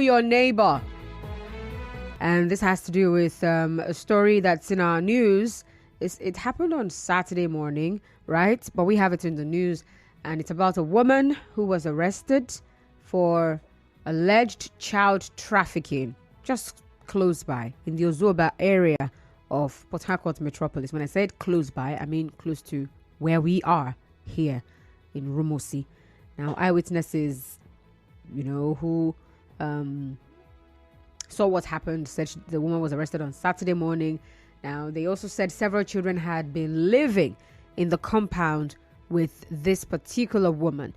Your neighbor. And this has to do with a story that's in our news. It happened on Saturday morning, right? But we have it in the news. And it's about a woman who was arrested for alleged child trafficking just close by in the Ozoba area of Port Harcourt metropolis. When I said close by, I mean close to where we are here in Rumosi. Now, eyewitnesses, who saw what happened, said the woman was arrested on Saturday morning. Now, they also said several children had been living in the compound with this particular woman.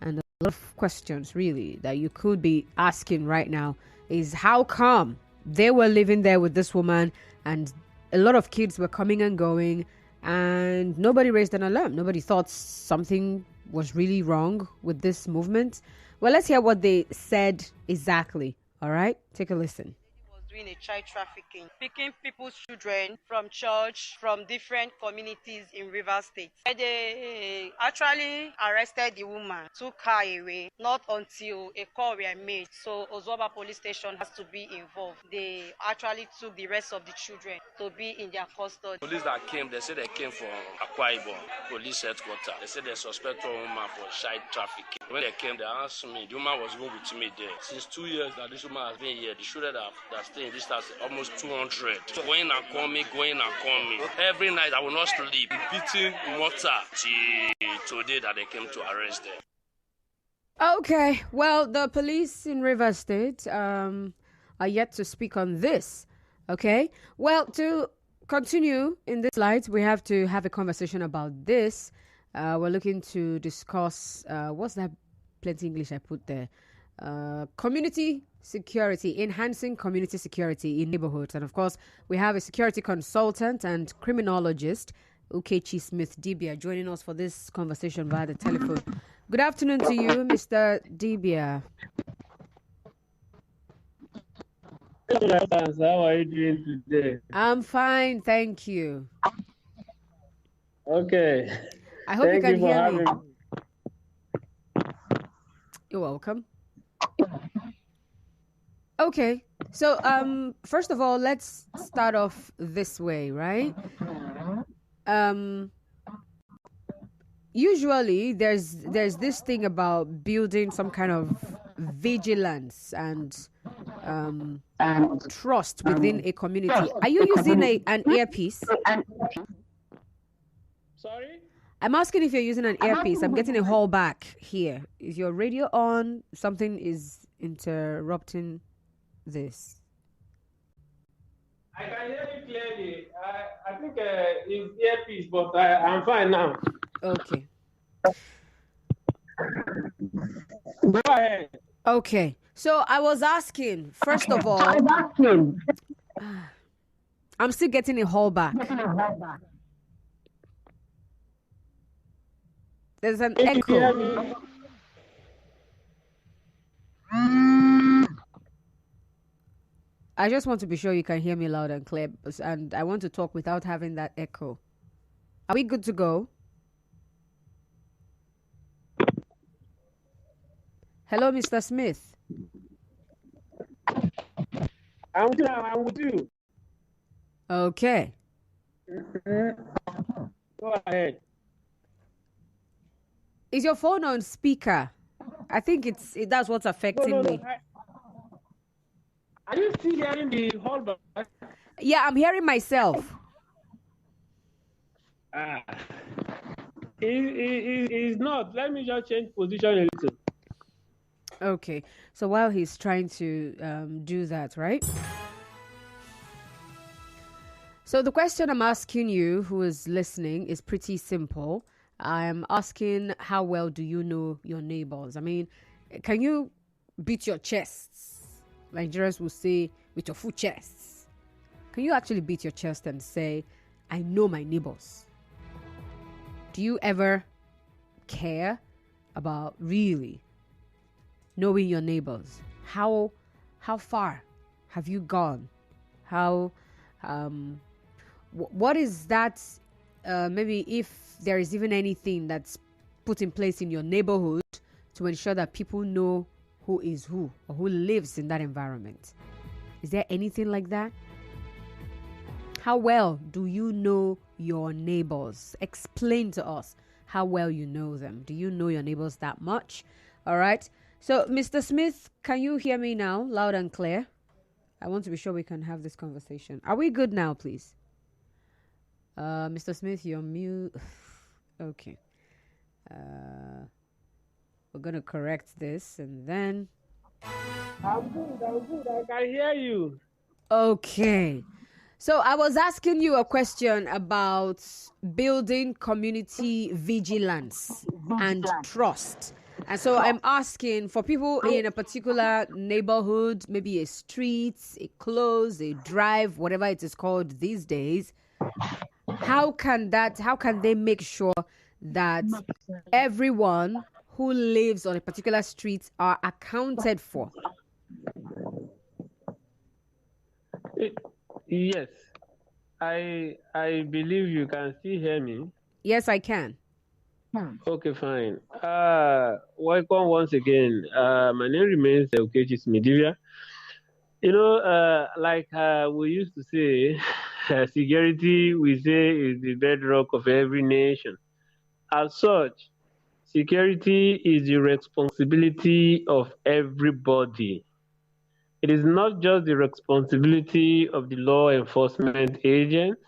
And a lot of questions, really, that you could be asking right now is how come they were living there with this woman and a lot of kids were coming and going and nobody raised an alarm. Nobody thought something was really wrong with this movement. Well, let's hear what they said exactly. All right, take a listen. Doing a child trafficking, picking people's children from church, from different communities in Rivers State. They actually arrested the woman, took her away, not until a call were made. So Ozoba police station has to be involved. They actually took the rest of the children to be in their custody. Police that came, they said they came from Akwa Ibom police headquarters. They said they suspect a woman for child trafficking. When they came, they asked me, the woman was even with me there. Since 2 years that this woman has been here, the children that stay in this house almost 200. Going and coming. Every night I will not sleep. Beating mortar till today that they came to arrest them. Okay, well, the police in Rivers State are yet to speak on this. Okay, well, to continue in this light, we have to have a conversation about this. We're looking to discuss, what's that plenty English I put there? Community security, enhancing community security in neighborhoods. And of course, we have a security consultant and criminologist, Ukechi Smith-Dibia, joining us for this conversation via the telephone. Good afternoon to you, Mr. Dibia. How are you doing today? I'm fine, thank you. Okay. I hope you can hear me. You're welcome. Okay, so first of all, let's start off this way, right? Usually there's this thing about building some kind of vigilance and trust within a community. Are you using an earpiece? Sorry? I'm asking if you're using an earpiece. I'm getting a call back here. Is your radio on? Something is interrupting this. I can hear you clearly. I think it's earpiece, but I'm fine now. Okay. Go ahead. Okay. So I was asking, first of all, I'm still getting a call back. There's an echo. I just want to be sure you can hear me loud and clear, and I want to talk without having that echo. Are we good to go? Hello, Mr. Smith. I'm with you. Okay. Go ahead. Is your phone on speaker? I think that's what's affecting me. Are you still hearing the whole back? Yeah, I'm hearing myself. It's not. Let me just change position a little. Okay. So while he's trying to do that, right? So the question I'm asking you, who is listening, is pretty simple. I'm asking, how well do you know your neighbors? I mean, can you beat your chests? Nigerians will say, with your full chests. Can you actually beat your chest and say, I know my neighbors? Do you ever care about really knowing your neighbors? How far have you gone? What is that? Maybe if there is even anything that's put in place in your neighborhood to ensure that people know who is who or who lives in that environment? Is there anything like that? How well do you know your neighbors? Explain to us how well you know them. Do you know your neighbors that much? All right. So, Mr. Smith, can you hear me now, loud and clear? I want to be sure we can have this conversation. Are we good now, please? Mr. Smith, you're mute. Okay. We're going to correct this and then... I'm good. I can hear you. Okay. So I was asking you a question about building community vigilance and trust. And so I'm asking for people in a particular neighborhood, maybe a street, a close, a drive, whatever it is called these days. How can they make sure that everyone who lives on a particular street are accounted for? Yes, I believe you can still hear me. Yes, I can. Okay, fine. Welcome once again. My name remains Ukechi Smith-Dibia. Like we used to say, security we say is the bedrock of every nation. As such, security is the responsibility of everybody. It is not just the responsibility of the law enforcement agents,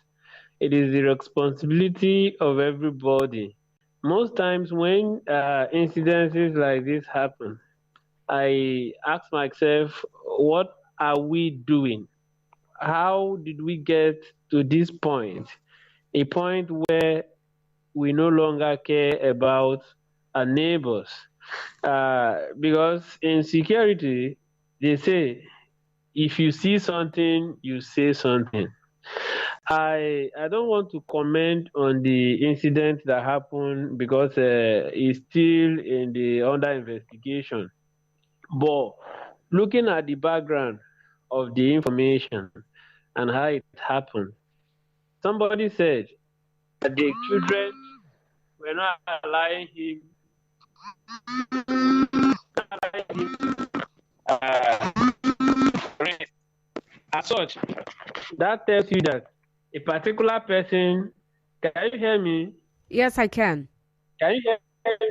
it is the responsibility of everybody. Most times when incidences like this happen, I ask myself, what are we doing? How did we get to this point? A point where we no longer care about our neighbors. Because in security, they say if you see something, you say something. I don't want to comment on the incident that happened because it's still in the under investigation. But looking at the background of the information and how it happened, somebody said that the children were not allowing him, uh, rest. As such, that tells you that a particular person, can you hear me? Yes, I can. Can you hear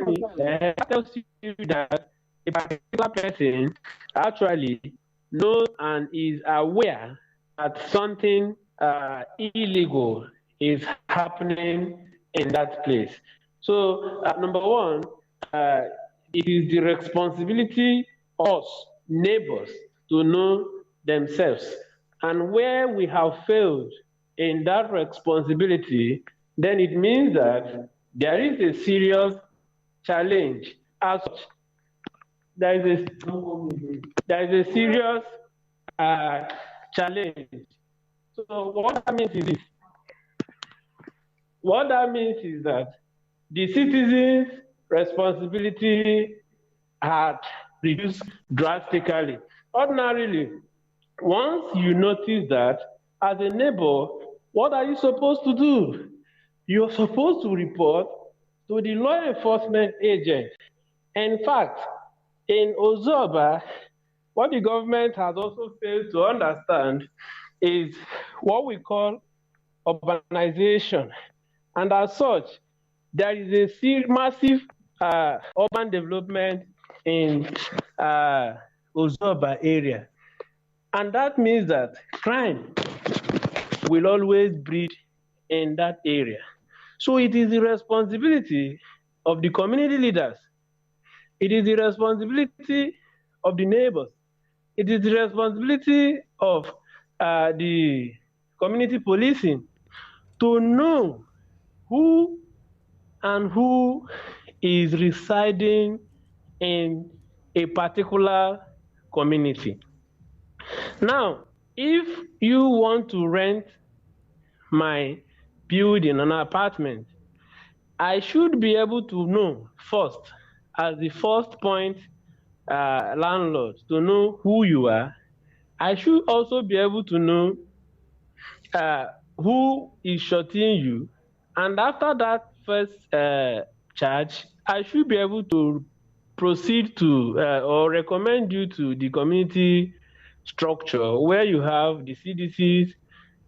me? That tells you that a particular person actually knows and is aware that something illegal is happening in that place. So, number one, uh, it is the responsibility of us, neighbors, to know themselves. And where we have failed in that responsibility, then it means that there is a serious challenge. As such, there is a serious challenge. So what that means is this. What that means is that the citizens' responsibility had reduced drastically. Ordinarily, once you notice that, as a neighbor, what are you supposed to do? You're supposed to report to the law enforcement agent. In fact, in Ozoba, what the government has also failed to understand is what we call urbanization. And as such, there is a massive urban development in Ozoba area. And that means that crime will always breed in that area. So it is the responsibility of the community leaders. It is the responsibility of the neighbors. It is the responsibility of the community policing to know who and who is residing in a particular community. Now, if you want to rent my building, an apartment, I should be able to know first, as the first point landlord, to know who you are. I should also be able to know who is shorting you. And after that first charge, I should be able to proceed to or recommend you to the community structure where you have the CDCs,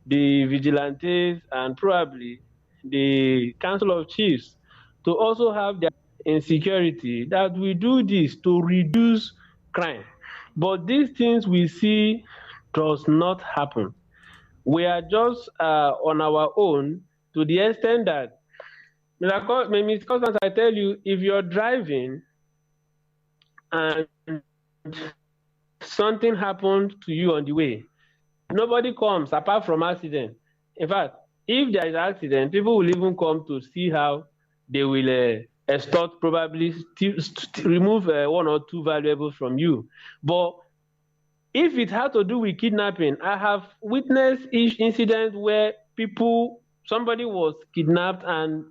the vigilantes, and probably the council of chiefs to also have their insecurity that we do this to reduce crime. But these things we see does not happen. We are just on our own to the extent that Ms. Constance, I tell you, if you're driving and something happened to you on the way, nobody comes apart from accident. In fact, if there is accident, people will even come to see how they will extort, probably remove one or two valuables from you. But if it had to do with kidnapping, I have witnessed each incident where somebody was kidnapped, and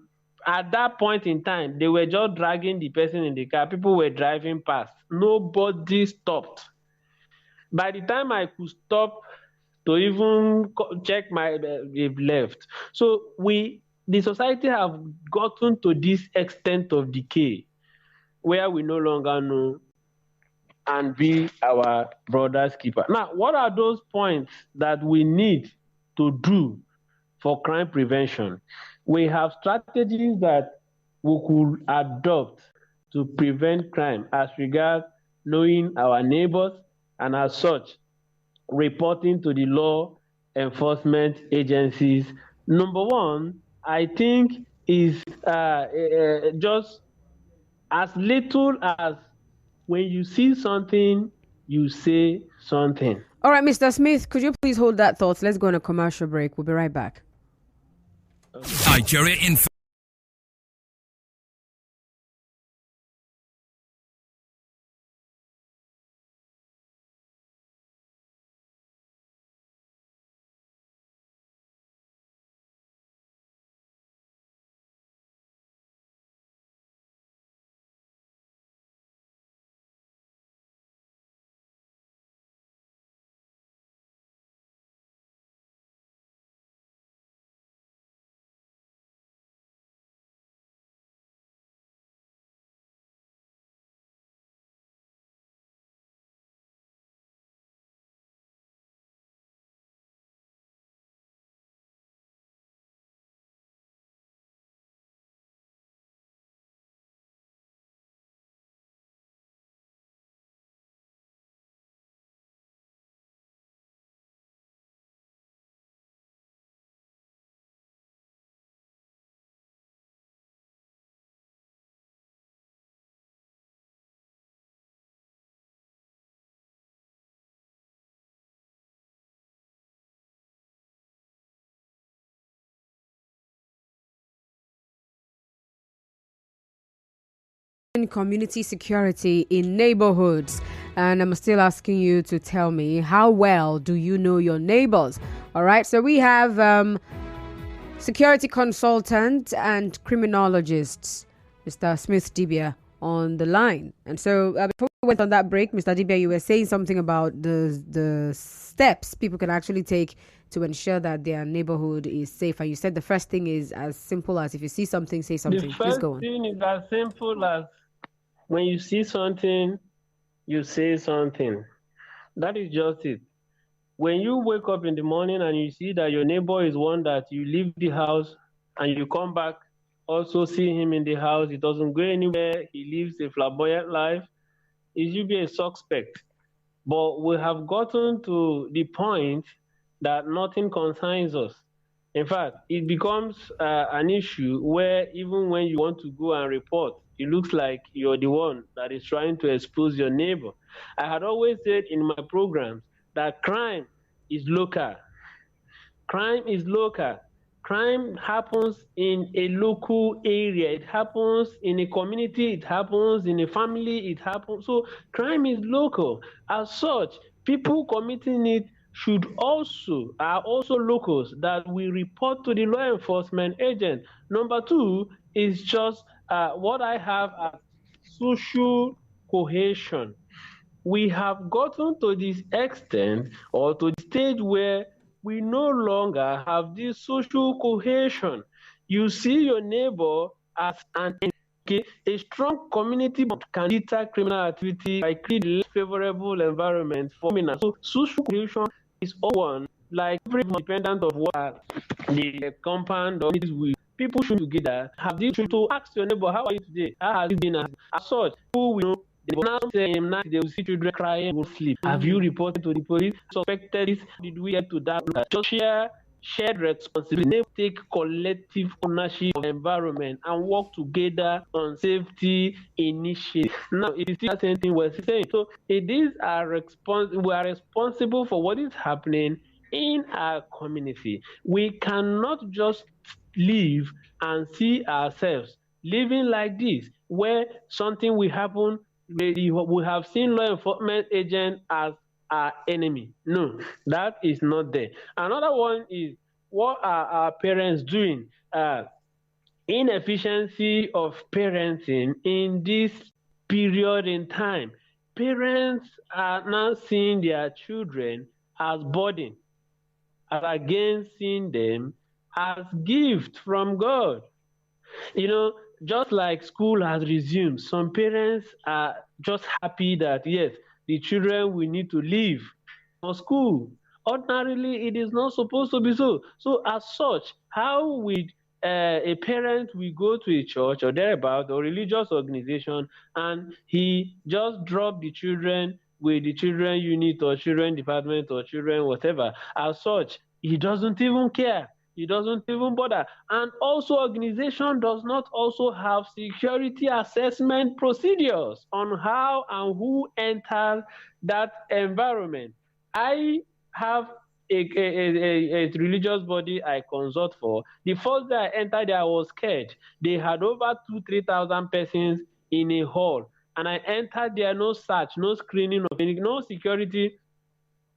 at that point in time, they were just dragging the person in the car. People were driving past. Nobody stopped. By the time I could stop to even check they've left. So the society have gotten to this extent of decay where we no longer know and be our brother's keeper. Now, what are those points that we need to do for crime prevention? We have strategies that we could adopt to prevent crime as regards knowing our neighbors, and as such reporting to the law enforcement agencies. Number one, I think, is just as little as when you see something, you say something. All right, Mr. Smith, could you please hold that thought? Let's go on a commercial break. We'll be right back. Nigeria Info. Community security in neighborhoods, and I'm still asking you to tell me, how well do you know your neighbors? All right, so we have security consultant and criminologist Mr. Smith-Dibia on the line. And so before we went on that break, Mr. Dibia, you were saying something about the steps people can actually take to ensure that their neighborhood is safe, and you said the first thing is as simple as if you see something, say something. The Please first go on. thing is as simple as when you see something, you say something. That is just it. When you wake up in the morning and you see that your neighbor is one that you leave the house and you come back, also see him in the house, he doesn't go anywhere, he lives a flamboyant life, it should be a suspect. But we have gotten to the point that nothing concerns us. In fact, it becomes an issue where even when you want to go and report, it looks like you're the one that is trying to expose your neighbor. I had always said in my programs that crime is local. Crime is local. Crime happens in a local area. It happens in a community. It happens in a family. It happens. So crime is local. As such, people committing it are also locals that we report to the law enforcement agent. Number two is just what I have as social cohesion. We have gotten to this extent or to the stage where we no longer have this social cohesion. You see your neighbor as an enemy. Okay, a strong community bond can deter criminal activity by creating a less favorable environment for criminals. So social cohesion is one, like every independent of what the compound or people should together have this to ask your neighbor, how are you today? How has it been? As such, who will know? They will now say him night, they will see children crying, will sleep. Have you reported to the police? Suspected this? Did we get to that? Just shared responsibility. Take collective ownership of the environment and work together on safety initiatives. Now, it is still the same thing we're saying. So, we are responsible for what is happening in our community. We cannot just live and see ourselves living like this, where something will happen. We have seen law enforcement agents as our enemy. No, that is not there. Another one is, what are our parents doing? Inefficiency of parenting in this period in time. Parents are now seeing their children as burden, as against seeing them as gift from God. You know, just like school has resumed, some parents are just happy that yes, the children will need to leave for school. Ordinarily, it is not supposed to be so. So, as such, how would a parent will go to a church or thereabout or religious organization and he just drop the children with the children unit or children department or children whatever? As such, he doesn't even care. He doesn't even bother. And also, organization does not also have security assessment procedures on how and who enters that environment. I have a religious body I consult for. The first day I entered there, I was scared. They had over 3,000 persons in a hall. And I entered there, no search, no screening of any, no security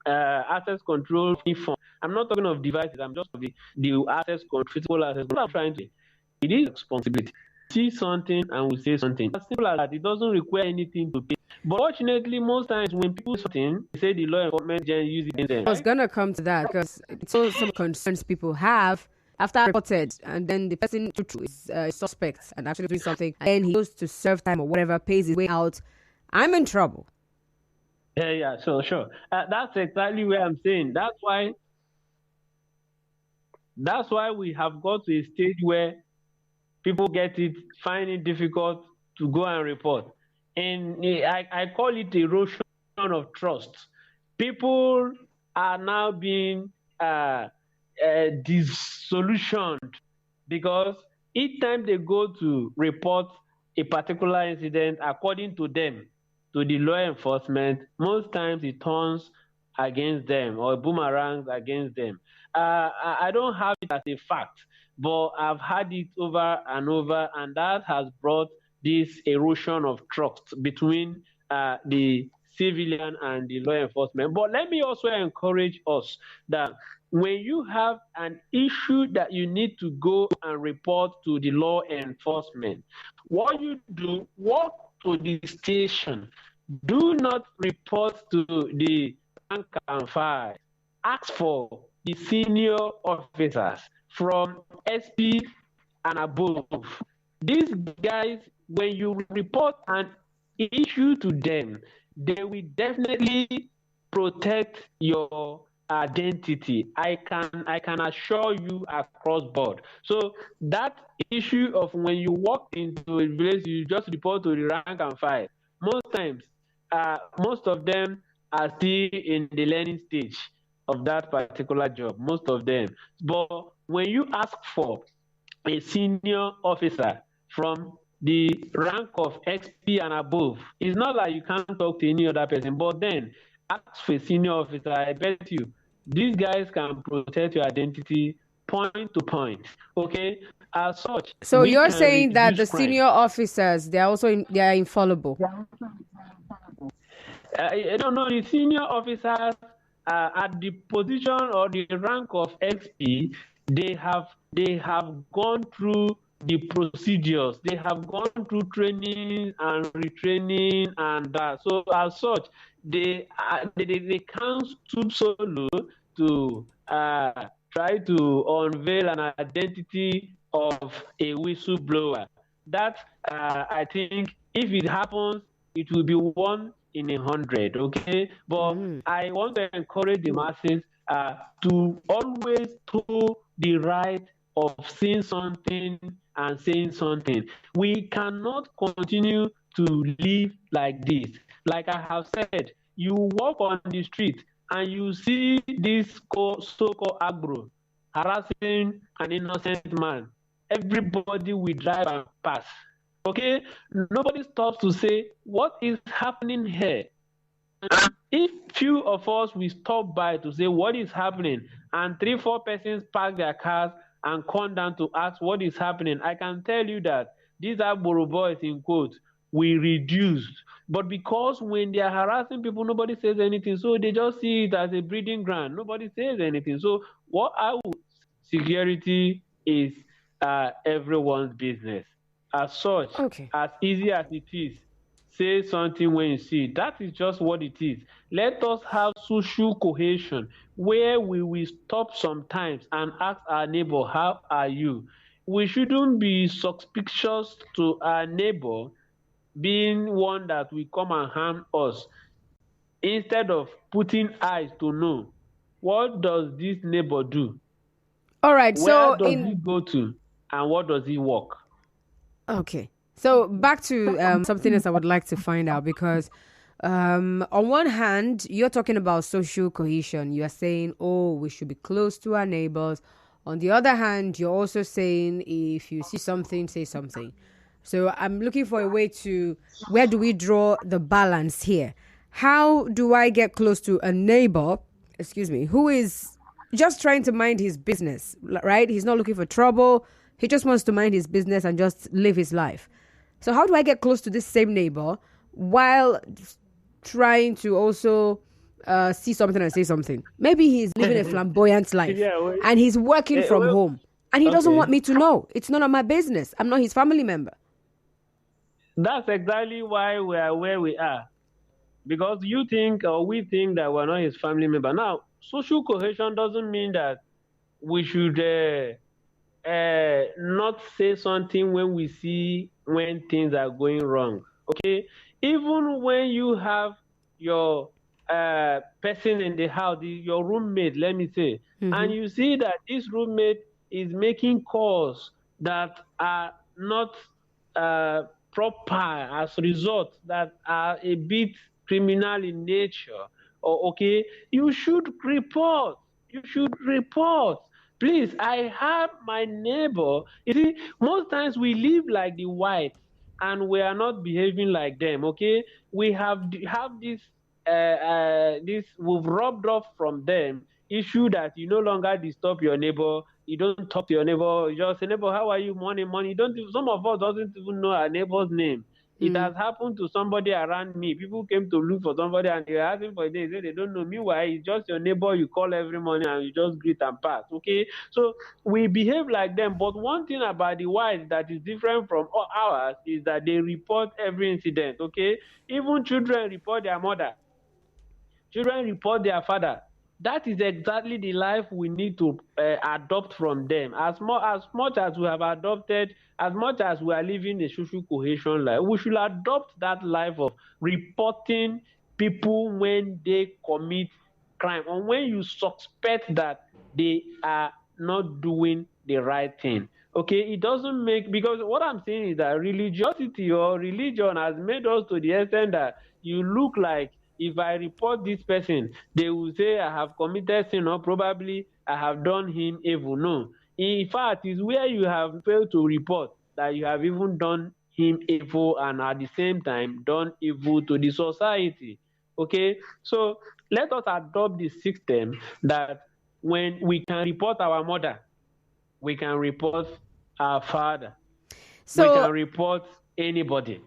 access control uniform. I'm not talking of devices, I'm just of the access control, physical access. What I'm trying to say, it is responsibility. See something and we say something. As simple as that, it doesn't require anything to pay. But fortunately, most times when people say something, they say the law enforcement agent use it against them. I was gonna come to that because it's also some concerns people have after reported, and then the person is a suspect and actually doing something, and then he goes to serve time or whatever, pays his way out. I'm in trouble. Yeah, sure. That's exactly where I'm saying. That's why we have got to a stage where people find it difficult to go and report. And I call it erosion of trust. People are now being disillusioned because each time they go to report a particular incident, according to them, to the law enforcement, most times it turns against them or boomerangs against them. I don't have it as a fact, but I've had it over and over, and that has brought this erosion of trust between the civilian and the law enforcement. But let me also encourage us that when you have an issue that you need to go and report to the law enforcement, what you do, walk to the station. Do not report to the rank and file. Ask for the senior officers from SP and above. These guys, when you report an issue to them, they will definitely protect your identity. I can assure you across board. So that issue of when you walk into a place, you just report to the rank and file. Most times, most of them are still in the learning stage of that particular job. Most of them. But when you ask for a senior officer from the rank of XP and above, it's not like you can't talk to any other person. But then ask for a senior officer. I bet you these guys can protect your identity point to point. Okay, as such. So you're saying that the senior officers, they are infallible. I don't know, the senior officers at the position or the rank of XP, they have gone through the procedures. They have gone through training and retraining and that. So as such, they can't stoop so low to try to unveil an identity of a whistleblower. That I think if it happens, it will be 1 in 100. Okay, but I want to encourage the masses to always toe the right of seeing something and saying something. We cannot continue to live like this. Like I have said, you walk on the street and you see this so-called agro harassing an innocent man. Everybody will drive and pass. Okay, nobody stops to say what is happening here. If few of us will stop by to say what is happening, and 3 4 persons park their cars and come down to ask what is happening, I can tell you that these agboro boys in quotes will reduce. But because when they are harassing people, nobody says anything, so they just see it as a breeding ground. Nobody says anything. So what I would security is everyone's business. As such, Okay. as easy as it is, say something when you see it. That is just what it is. Let us have social cohesion where we will stop sometimes and ask our neighbor, how are you? We shouldn't be suspicious to our neighbor being one that will come and harm us, instead of putting eyes to know what does this neighbor do, All right. where So does he go to, and what does he work. okay. So back to something else I would like to find out, because on one hand, you're talking about social cohesion. You are saying, oh, we should be close to our neighbors. On the other hand, you're also saying if you see something, say something. So I'm looking for a way to, where do we draw the balance here? How do I get close to a neighbor, excuse me, who is just trying to mind his business, right? He's not looking for trouble. He just wants to mind his business and just live his life. So how do I get close to this same neighbor while trying to also see something and say something? Maybe he's living a flamboyant life Yeah, well, and he's working from well, home and he doesn't want okay. me to know. It's none of my business. I'm not his family member. That's exactly why we are where we are. Because you think or we think that we're not his family member. Now, social cohesion doesn't mean that we should not say something when we see when things are going wrong. Okay, even when you have your person in the house, your roommate, let me say, and you see that this roommate is making calls that are not uh, proper, as result that are a bit criminal in nature, or okay, you should report. You should report. Please, I have my neighbor. You see, most times we live like the whites and we are not behaving like them. Okay, we have this we've rubbed off from them issue that you no longer disturb your neighbor, you don't talk to your neighbor, you just say, neighbor, how are you, morning, morning. You don't Some of us doesn't even know our neighbor's name. It has happened to somebody around me. People came to look for somebody and they were asking for a day. They say they don't know. Meanwhile, it's just your neighbor you call every morning and you just greet and pass. Okay, so we behave like them. But one thing about the whites that is different from ours is that they report every incident. Okay, even children report their mother. Children report their father. That is exactly the life we need to adopt from them. As much as we have adopted, as much as we are living a social cohesion life, we should adopt that life of reporting people when they commit crime, or when you suspect that they are not doing the right thing. Okay, it doesn't make, because what I'm saying is that religiosity or religion has made us to the extent that you look like, if I report this person, they will say I have committed sin, or probably I have done him evil. No. In fact, it's where you have failed to report that you have even done him evil, and at the same time done evil to the society. Okay, so let us adopt the system that when we can report our mother, we can report our father, we can So, report anybody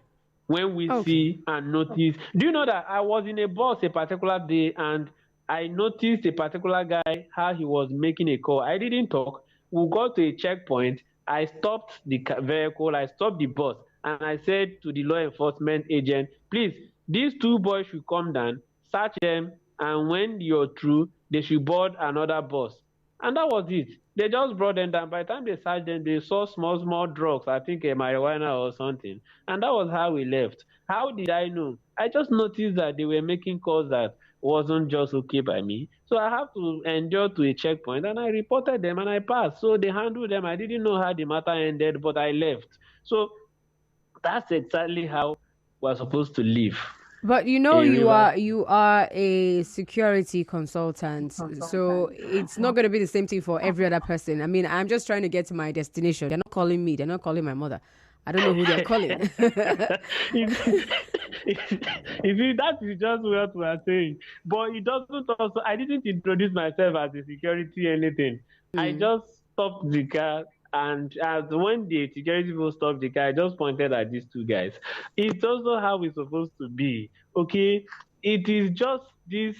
when we okay. see and notice. Do you know that I was in a bus a particular day and I noticed a particular guy how he was making a call. I didn't talk. We got to a checkpoint. I stopped the vehicle, I stopped the bus, and I said to the law enforcement agent, please, these two boys should come down, search them, and when you're through, they should board another bus. And that was it. They just brought them down. By the time they searched them, they saw small drugs, I think a marijuana or something. And that was how we left. How did I know? I just noticed that they were making calls that wasn't just okay by me. So I have to endure to a checkpoint and I reported them and I passed. So they handled them. I didn't know how the matter ended, but I left. So that's exactly how we're supposed to live But you know, in Rivers. you are a security consultant, so it's not going to be the same thing for every other person. I mean, I'm just trying to get to my destination. They're not calling me. They're not calling my mother. I don't know who they're calling. You see, that is just what we are saying. But it doesn't also, I didn't introduce myself as a security anything. I just stopped the car, and as when the security people stopped the car, I just pointed at these two guys. It's also how it's supposed to be. Okay? It is just this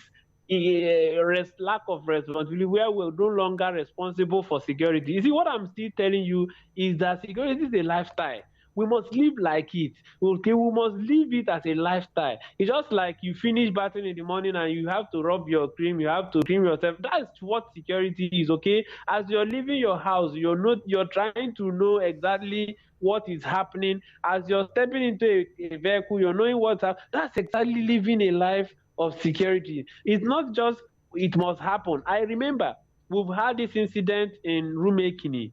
lack of responsibility where we're no longer responsible for security. You see, what I'm still telling you is that security is a lifestyle. We must live like it. Okay, we must live it as a lifestyle. It's just like you finish bathing in the morning and you have to rub your cream, you have to cream yourself. That's what security is. Okay, as you're leaving your house, you're trying to know exactly what is happening. As you're stepping into a vehicle, you're knowing what's happening. That's exactly living a life of security. It's not just it must happen. I remember we've had this incident in Rumekini,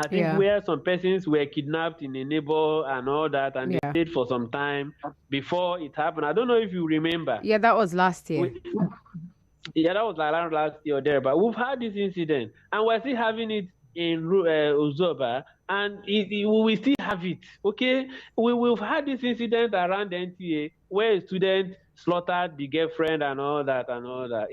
I think, Yeah, where some persons were kidnapped in a neighbor and all that, and they yeah, stayed for some time before it happened. I don't know if you remember. yeah. That was last year. We, yeah, that was like around last year or there, but we've had this incident, and we're still having it in Uzoba, and we will still have it. Okay, we've had this incident around the NTA where a student slaughtered the girlfriend and all that and all that.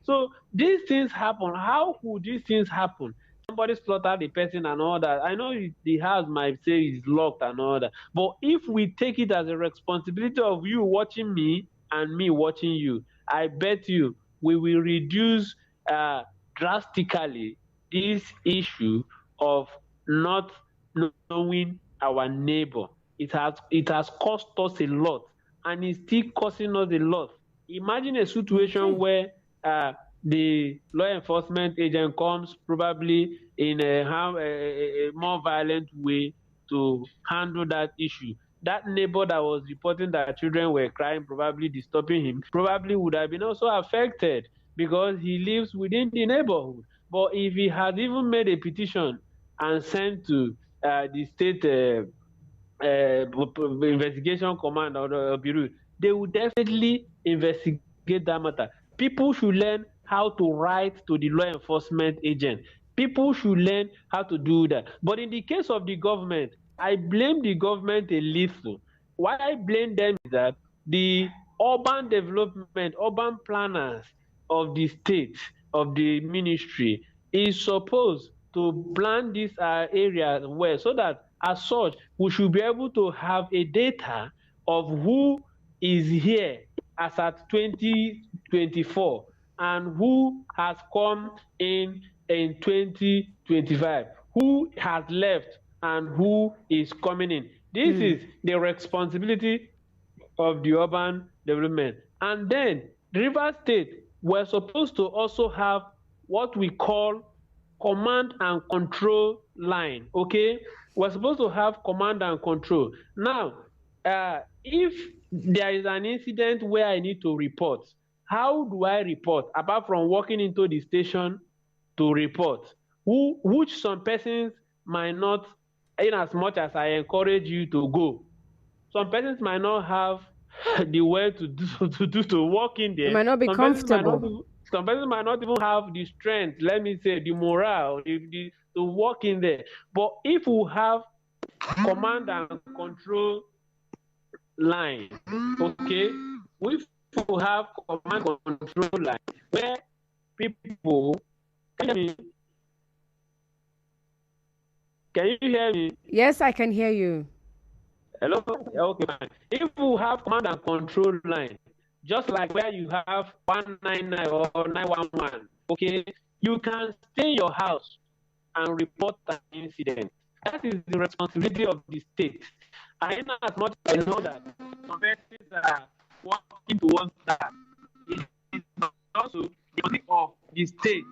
So these things happen. How could these things happen? Somebody slaughtered the person and all that. I know the house might say it's locked and all that, but if we take it as a responsibility of you watching me and me watching you, I bet you we will reduce drastically this issue of not knowing our neighbor. It has cost us a lot, and it's still costing us a lot. Imagine a situation Okay. where the law enforcement agent comes probably in a more violent way to handle that issue. That neighbor that was reporting that children were crying, probably disturbing him, probably would have been also affected because he lives within the neighborhood. But if he had even made a petition and sent to the state investigation command or the bureau, they will definitely investigate that matter. People should learn how to write to the law enforcement agent. People should learn how to do that. But in the case of the government, I blame the government a little. Why I blame them is that the urban development, urban planners of the state, of the ministry, is supposed to plan these areas well, so that as such we should be able to have a data of who is here as at 2024 and who has come in 2025, who has left and who is coming in. This is the responsibility of the urban development. And then Rivers State were supposed to also have what we call command and control line. Okay, we're supposed to have command and control. Now, if there is an incident where I need to report, how do I report apart from walking into the station to report? Which some persons might not, in as much as I encourage you to go, some persons might not have the way to walk in It there. might not be Some persons might not comfortable. even, some persons might not even have the strength, let me say, the morale, to walk in there. But if we have command and control line, okay, if we have command and control line where people, can you hear me? Can you hear me? Yes, I can hear you. Hello? Okay, fine. If you have command and control line, just like where you have 199 or 911, okay, you can stay in your house and report an incident. That is the responsibility of the state. And in as much as I know that some persons are working towards that, it is also the responsibility of the state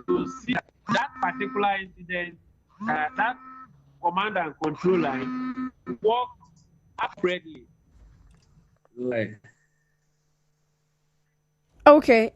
to see that particular incident, that command and control line works accurately. Like, Okay.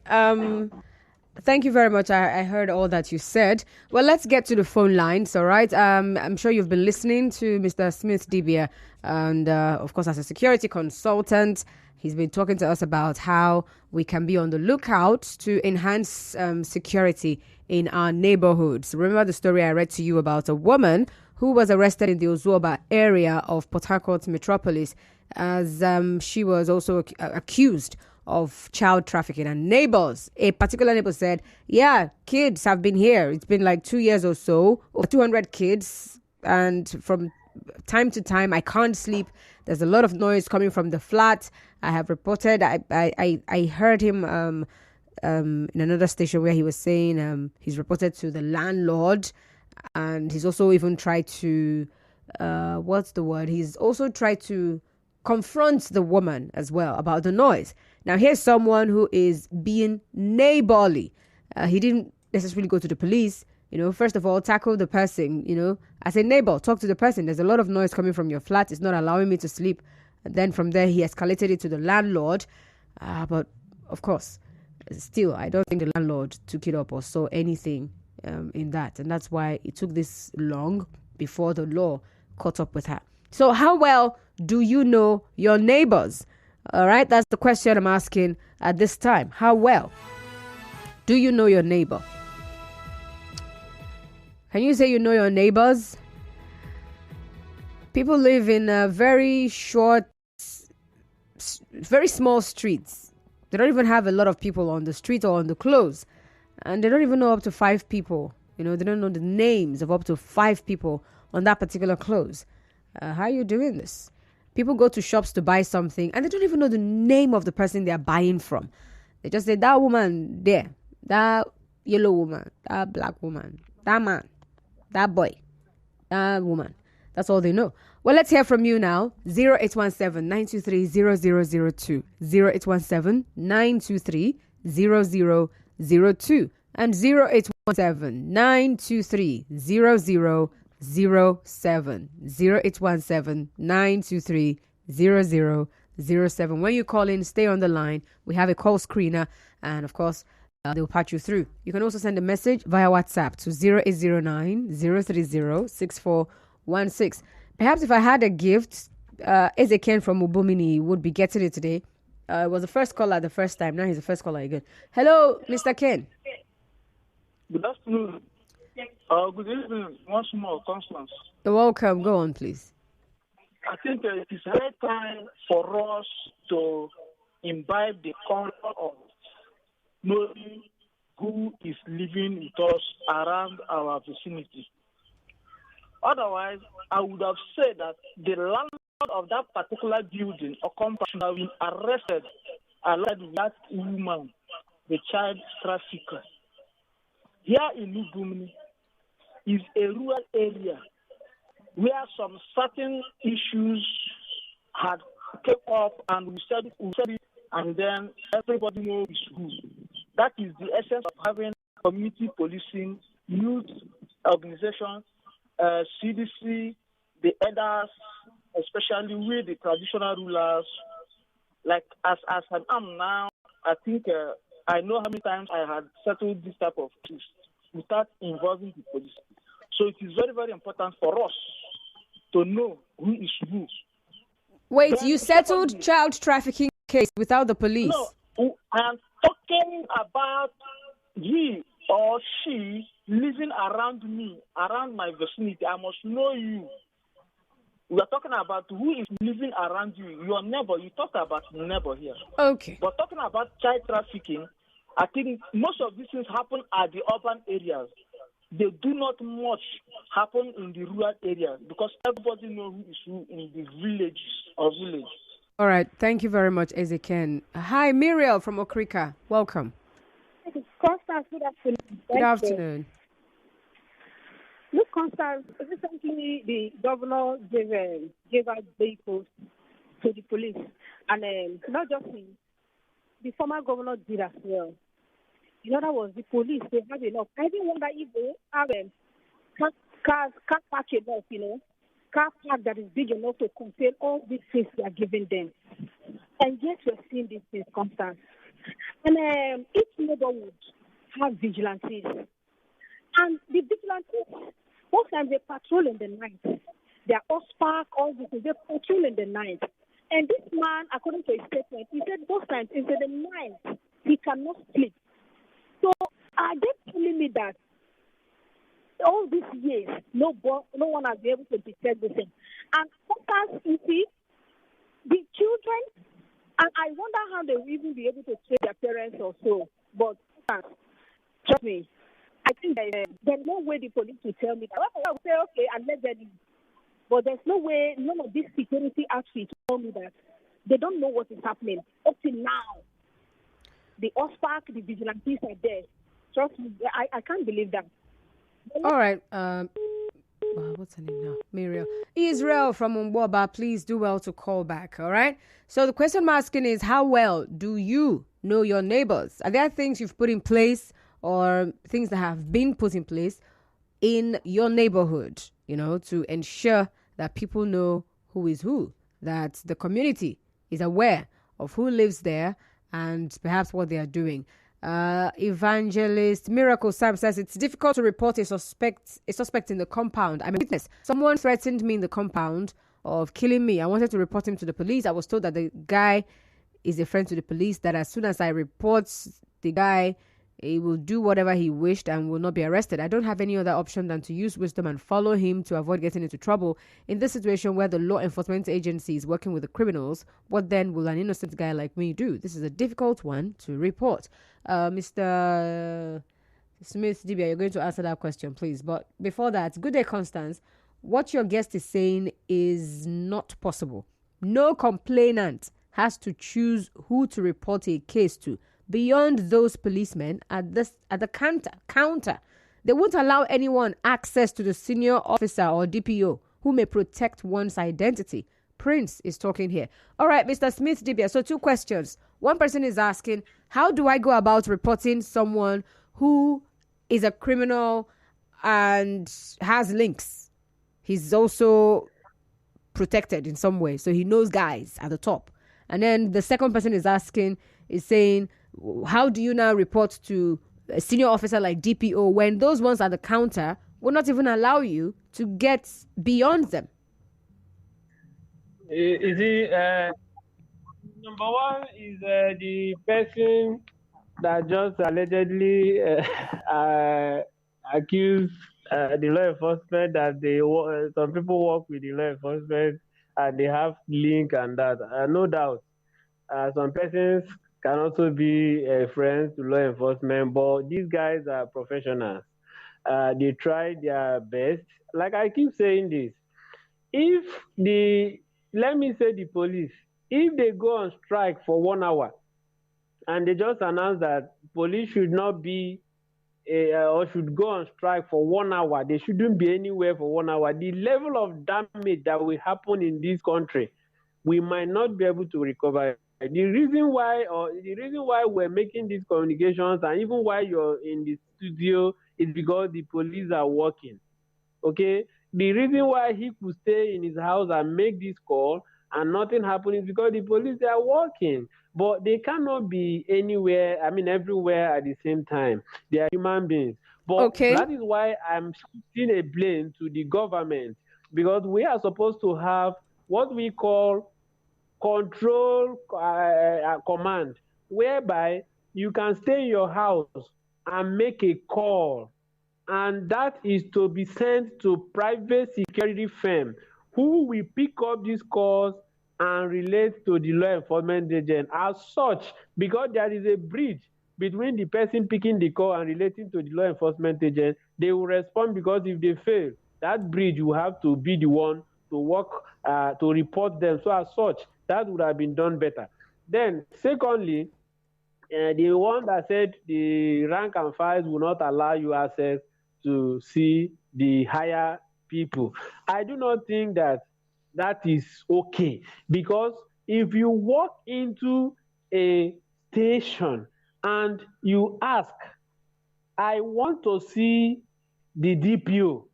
Thank you very much. I heard all that you said. Well, let's get to the phone lines, all right? I'm sure you've been listening to Mr. Smith-Dibia, and of course, as a security consultant, he's been talking to us about how we can be on the lookout to enhance security in our neighborhoods. Remember the story I read to you about a woman who was arrested in the Ozuoba area of Port Harcourt metropolis as she was also accused of child trafficking. And neighbors, a particular neighbor said, yeah, kids have been here. It's been like 2 years or so, over 200 kids. And from time to time, I can't sleep. There's a lot of noise coming from the flat. I have reported, I heard him in another station where he was saying he's reported to the landlord. And he's also even tried to, He's also tried to confront the woman as well about the noise. Now, here's someone who is being neighborly. He didn't necessarily go to the police. First of all, tackle the person, as a neighbor, talk to the person. There's a lot of noise coming from your flat. It's not allowing me to sleep. And then from there, he escalated it to the landlord. But of course, still, I don't think the landlord took it up or saw anything in that. And that's why it took this long before the law caught up with her. So how well do you know your neighbors? All right, that's the question I'm asking at this time. How well do you know your neighbor? Can you say you know your neighbors? People live in very short, very small streets. They don't even have a lot of people on the street or on the close. And they don't even know up to 5 people. They don't know the names of up to 5 people on that particular close. How are you doing this? People go to shops to buy something and they don't even know the name of the person they are buying from. They just say, that woman there, that yellow woman, that black woman, that man, that boy, that woman. That's all they know. Well, let's hear from you now. 0817-923-0002. 0817-923-0002. And 0817-923-0007. 0817-923-0007. When you call in, stay on the line. We have a call screener, and of course, they'll patch you through. You can also send a message via WhatsApp to 0809-030-6416. Perhaps if I had a gift, Ezekiel from Ubumini would be getting it today. It was the first caller the first time. Now he's the first caller again. Hello, Mr. Ken. Good afternoon. Good evening. Once more, Constance. You're welcome. Go on, please. I think it is high time for us to imbibe the culture of knowing who is living with us around our vicinity. Otherwise, I would have said that the landlord of that particular building or compound should have been arrested along with that woman, the child trafficker. Here in Ubumini is a rural area where some certain issues had came up and we said it, and then everybody knows who. That is the essence of having community policing, youth organizations, CDC, the elders, especially with the traditional rulers. Like as I am now, I think I know how many times I had settled this type of case without involving the police. So it is very, very important for us to know who is who. Wait, Then you settled child trafficking case without the police? No, I'm talking about he or she living around me, around my vicinity. I must know you. We are talking about who is living around you, your neighbor. You talk about neighbor here. Okay. But talking about child trafficking, I think most of these things happen at the urban areas. They do not much happen in the rural areas because everybody knows who is who in the village. All right. Thank you very much, Ezekiel. Hi, Muriel from Okrika. Welcome. Constance, good afternoon. Good afternoon. Look, Constance, recently the governor gave out vehicles to the police. And not just him, the former governor did as well. In other words, the police, they have enough. I even wonder if they have car park enough, car park that is big enough to contain all these things they are giving them. And yet we're seeing these things constant. And each neighborhood has vigilantes. And the vigilantes, most times they patrol in the night. They are off park, all this, they patrol in the night. And this man, according to his statement, he said most times in the night he cannot sleep. So are they telling me that all these years no one has been able to detect this thing? And sometimes you see the children, and I wonder how they will even be able to train their parents or so. But trust me, I think there's no way the police will tell me that. I will say, okay, allegedly. But there's no way, none of these security outfits tell me that they don't know what is happening. Up till now, the OSPAC, the vigilantes are there. Trust me, I can't believe that. All right. What's her name now? Muriel. Israel from Umboba, please do well to call back, all right? So the question I'm asking is, how well do you know your neighbors? Are there things you've put in place or things that have been put in place in your neighborhood, to ensure that people know who is who, that the community is aware of who lives there and perhaps what they are doing? Evangelist Miracle Sam says it's difficult to report a suspect in the compound. I'm a witness. Someone threatened me in the compound of killing me. I wanted to report him to the police. I was told that the guy is a friend to the police, that as soon as I report the guy, he will do whatever he wished and will not be arrested. I don't have any other option than to use wisdom and follow him to avoid getting into trouble. In this situation where the law enforcement agency is working with the criminals, what then will an innocent guy like me do? This is a difficult one to report. Mr. Smith-Dibia, you're going to answer that question, please. But before that, good day, Constance. What your guest is saying is not possible. No complainant has to choose who to report a case to beyond those policemen at the counter. They won't allow anyone access to the senior officer or DPO who may protect one's identity. Prince is talking here. All right, Mr. Smith-Dibia. So 2 questions. One person is asking, how do I go about reporting someone who is a criminal and has links? He's also protected in some way, so he knows guys at the top. And then the second person is saying, how do you now report to a senior officer like DPO when those ones at the counter will not even allow you to get beyond them? You see, number one is the person that just allegedly accused the law enforcement that some people work with the law enforcement and they have link and that. No doubt, some persons can also be friends to law enforcement, but these guys are professionals. They try their best. Like I keep saying this, let me say the police, if they go on strike for 1 hour and they just announce that police should not be or should go on strike for 1 hour, they shouldn't be anywhere for 1 hour, the level of damage that will happen in this country, we might not be able to recover. The reason why we're making these communications and even why you're in the studio is because the police are working. Okay? The reason why he could stay in his house and make this call and nothing happened is because the police are working. But they cannot be everywhere at the same time. They are human beings. But okay, that is why I'm shifting a blame to the government, because we are supposed to have what we call control command, whereby you can stay in your house and make a call, and that is to be sent to private security firm who will pick up these calls and relate to the law enforcement agent. As such, because there is a bridge between the person picking the call and relating to the law enforcement agent, they will respond, because if they fail, that bridge will have to be the one to work to report them. So as such, that would have been done better. Then secondly, the one that said the rank and files will not allow you access to see the higher people, I do not think that is okay, because if you walk into a station and you ask, I want to see the DPO,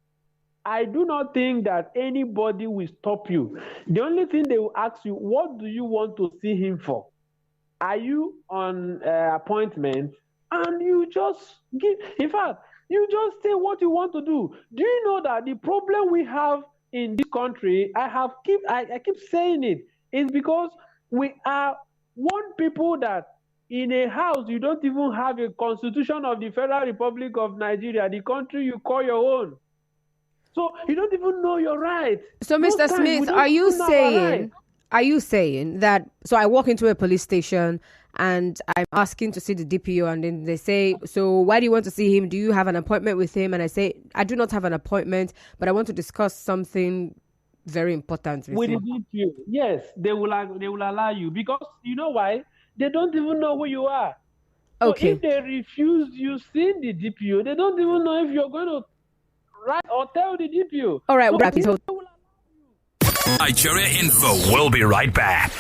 I do not think that anybody will stop you. The only thing they will ask you, what do you want to see him for? Are you on appointment? And you just give, in fact, you just say what you want to do. Do you know that the problem we have in this country, I keep saying it, is because we are one people that in a house you don't even have a constitution of the Federal Republic of Nigeria, the country you call your own. So you don't even know your rights. So, Mr. Smith, are you saying that, so I walk into a police station and I'm asking to see the DPO, and then they say, so why do you want to see him? Do you have an appointment with him? And I say, I do not have an appointment, but I want to discuss something very important with the you. DPO. Yes, they will allow you, because you know why? They don't even know who you are. So Okay. if they refuse you seeing the DPO, they don't even know if you're going to write or tell the DPO. All right, so Nigeria Info. We'll be right back.